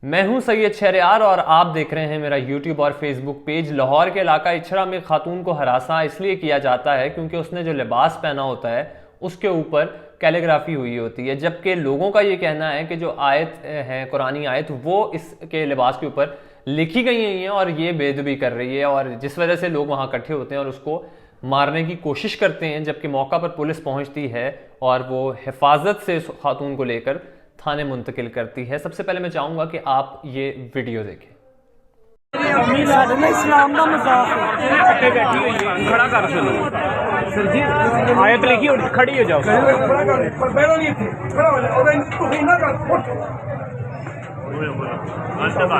मैं हूं सैयद शहरयार और आप देख रहे हैं मेरा यूट्यूब और फेसबुक पेज। लाहौर के इलाका इछरा में खातून को हरासा इसलिए किया जाता है क्योंकि उसने जो लिबास पहना होता है उसके ऊपर कैलीग्राफी हुई होती है, जबकि लोगों का ये कहना है कि जो आयत है, कुरानी आयत, वो इसके लिबास के ऊपर लिखी गई हैं और ये बेदबी कर रही है, और जिस वजह से लोग वहाँ इकट्ठे होते हैं और उसको मारने की कोशिश करते हैं। जबकि मौका पर पुलिस पहुंचती है और वो हिफाजत से उस खातून को लेकर थाने मुंतकिल करती है। सबसे पहले मैं चाहूंगा कि आप ये वीडियो देखें। इस्लाम का मजाक है। बैठी हुई है, खड़ा कर सुनो सर जी, आयत लिखी और खड़ी हो जाओ।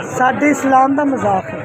साडे इस्लाम का मजाक है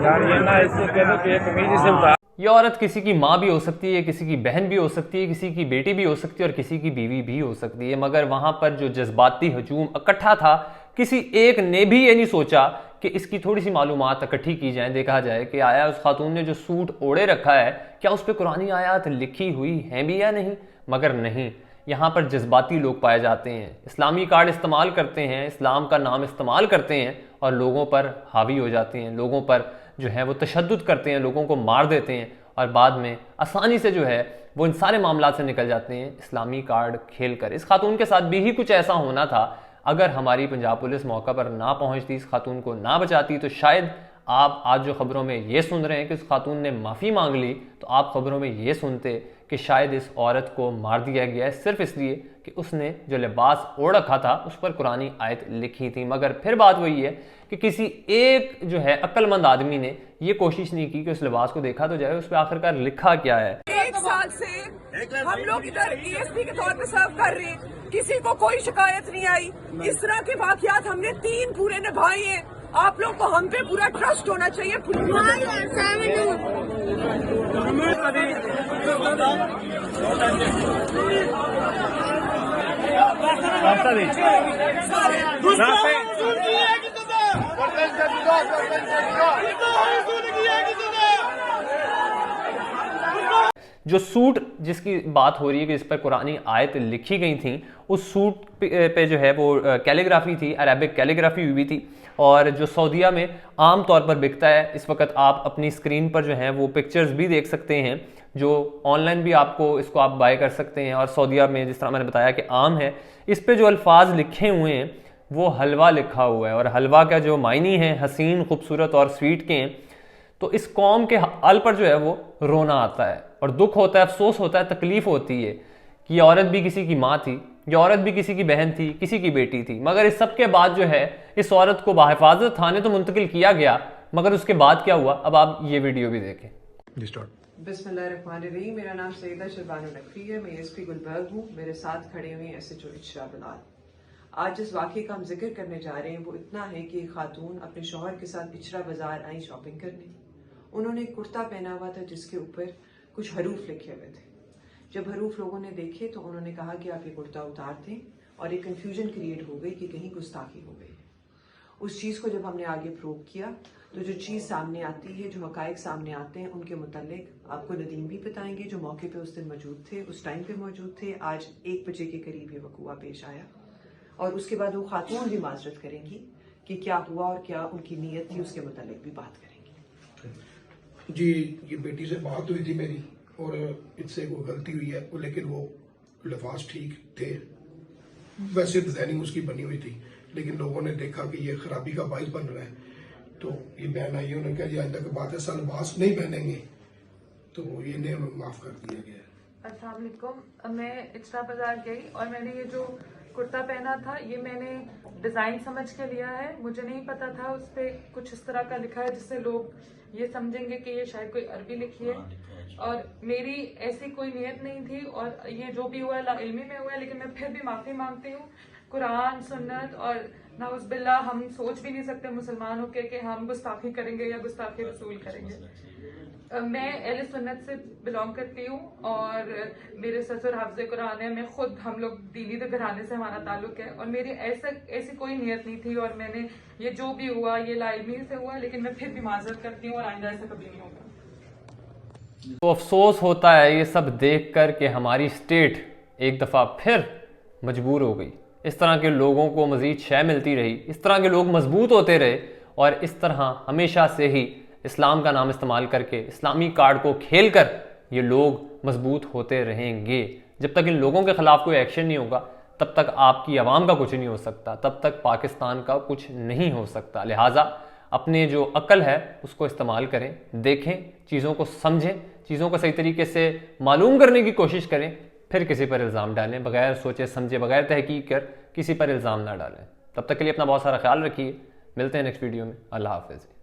यार, ये ना इससे कह दो कि एक कमीज से उतार। ये औरत किसी की माँ भी हो सकती है, किसी की बहन भी हो सकती है, किसी की बेटी भी हो सकती है और किसी की बीवी भी हो सकती है। मगर वहां पर जो जज्बाती हजूम इकट्ठा था, किसी एक ने भी ये नहीं सोचा कि इसकी थोड़ी सी मालूमात इकट्ठी की जाए, देखा जाए कि आया उस खातून ने जो सूट ओढ़े रखा है क्या उस पर कुरानी आयत लिखी हुई हैं भी या नहीं। मगर नहीं, यहाँ पर जज्बाती लोग पाए जाते हैं, इस्लामी कार्ड इस्तेमाल करते हैं, इस्लाम का नाम इस्तेमाल करते हैं और लोगों पर हावी हो जाते हैं, लोगों पर जो है वो तशद्दुद करते हैं, लोगों को मार देते हैं और बाद में आसानी से जो है वो इन सारे मामला से निकल जाते हैं इस्लामी कार्ड खेल कर। इस खातून के साथ भी ही कुछ ऐसा होना था। अगर हमारी पंजाब पुलिस मौका पर ना पहुंचती, इस खातून को ना बचाती, तो शायद आप आज जो खबरों में ये सुन रहे हैं कि उस खातून ने माफ़ी मांग ली, तो आप खबरों में ये सुनते कि शायद इस औरत को मार दिया गया है सिर्फ इसलिए कि उसने जो लिबास ओढ़ रखा था उस पर कुरानी आयत लिखी थी। मगर फिर बात वही है कि किसी एक जो है अक्लमंद आदमी ने ये कोशिश नहीं की कि उस लिबास को देखा तो जाए उस पर आखिरकार लिखा क्या है। एक साल से हम लोग इधर डीएसपी के तौर पे सर्व कर रहे हैं, किसी को कोई शिकायत नहीं आई। इस तरह के वाकयात हमने 3 पूरे निभाए हैं। आप लोग को हम पे पूरा ट्रस्ट होना चाहिए। जो सूट जिसकी बात हो रही है कि इस पर कुरानी आयत लिखी गई थी, उस सूट पे जो है वो कैलीग्राफी थी, अरेबिक कैलीग्राफी हुई थी, और जो सऊदीया में आम तौर पर बिकता है। इस वक्त आप अपनी स्क्रीन पर जो है वो पिक्चर्स भी देख सकते हैं, जो ऑनलाइन भी आपको इसको आप बाय कर सकते हैं। और सऊदीया में जिस तरह मैंने बताया कि आम है, इस पे जो अल्फाज लिखे हुए हैं वो हलवा लिखा हुआ है, और हलवा का जो मायनी है हसीन, खूबसूरत और स्वीट के हैं। तो इस कौम के हाल पर जो है वो रोना आता है और दुख होता है, अफसोस होता है, तकलीफ होती है कि ये औरत भी किसी की माँ थी, ये औरत भी किसी की बहन थी, किसी की बेटी थी। मगर इस सब के बाद जो है इस औरत को बाहिफाजत थाने तो मुंतकिल किया गया, मगर उसके बाद क्या हुआ, अब आप ये वीडियो भी देखें। बिस्मिल्लाहिर्रहमानिर्रहीम। मेरा नाम सईदा शरबानो नकवी है, मैं एसपी गुलबर्ग हूँ। मेरे साथ खड़े हुए एसएचओ इशरा बिलाल। आज जिस वाक़े का हम जिक्र करने जा रहे हैं वो इतना है कि एक खातून अपने शौहर के साथ इचरा बाजार आई शॉपिंग करने। उन्होंने एक कुर्ता पहना हुआ था जिसके ऊपर कुछ हरूफ लिखे हुए थे। जब हरूफ लोगों ने देखे तो उन्होंने कहा कि आप ये कुर्ता उतार दें, और एक कंफ्यूजन क्रिएट हो गई कि कहीं गुस्ताखी हो गई। उस चीज़ को जब हमने आगे प्रूव किया तो जो चीज़ सामने आती है, जो हकायक सामने आते हैं, उनके मुतालिक आपको नदीम भी बताएंगे जो मौके पे उस दिन मौजूद थे, उस टाइम पे मौजूद थे। आज 1 बजे के करीब ये वकूआ पेश आया और उसके बाद वो खातून भी माजरत करेंगी कि क्या हुआ और क्या उनकी नीयत थी, उसके मुतालिक भी बात करेंगी। जी, ये बेटी से बात हुई थी मेरी और इससे कोई गलती हुई है, लेकिन वो लफाज ठीक थे, वैसे डिजाइनिंग उसकी बनी हुई थी, लेकिन लोगों ने देखा कि ये खराबी का बाइस बन रहा है तो ये बहन आई, उन्होंने कहा जी आइंदा की बात है सा लिबास नहीं पहनेंगे, तो ये ने माफ कर दिया गया। अस्सलाम वालेकुम। मैं इचरा बाजार गई और मैंने ये जो कुर्ता पहना था ये मैंने डिज़ाइन समझ के लिया है। मुझे नहीं पता था उस पर कुछ इस तरह का लिखा है जिससे लोग ये समझेंगे कि ये शायद कोई अरबी लिखी है, और मेरी ऐसी कोई नियत नहीं थी और ये जो भी हुआ है लाइल्मी में हुआ है। लेकिन मैं फिर भी माफ़ी मांगती हूँ। कुरान, सुन्नत और नाउज़ बिल्लाह हम सोच भी नहीं सकते मुसलमान होकर कि हम गुस्ताखी करेंगे या गुस्ताखी रसूल करेंगे। मैं अहले सुन्नत से बिलोंग करती हूँ और मेरे ससुर हाफ़िज़े कुरान है। मैं खुद, हम लोग दीनी घराने से हमारा ताल्लुक है और मेरी ऐसी कोई नियत नहीं थी, और मैंने ये जो भी हुआ ये लाइल्मी से हुआ, लेकिन मैं फिर भी माजरत करती हूँ और आइंदा ऐसा कभी नहीं होगा। तो अफसोस होता है ये सब देख कर कि हमारी स्टेट एक दफ़ा फिर मजबूर हो गई इस तरह के लोगों को मज़ीद शय मिलती रही, इस तरह के लोग मजबूत होते रहे और इस तरह हमेशा से ही इस्लाम का नाम इस्तेमाल करके इस्लामी कार्ड को खेल कर ये लोग मजबूत होते रहेंगे। जब तक इन लोगों के ख़िलाफ़ कोई एक्शन नहीं होगा तब तक आपकी आवाम का कुछ नहीं हो सकता, तब तक पाकिस्तान का कुछ नहीं हो सकता। लिहाजा अपने जो अक्ल है उसको इस्तेमाल करें, देखें, चीज़ों को समझें, चीज़ों को सही तरीके से मालूम करने की कोशिश करें, फिर किसी पर इल्ज़ाम डालें। बगैर सोचे समझे, बगैर तहकीक कर किसी पर इल्ज़ाम ना डालें। तब तक के लिए अपना बहुत सारा ख्याल रखिए। मिलते हैं नेक्स्ट वीडियो में। अल्लाह हाफ़िज़।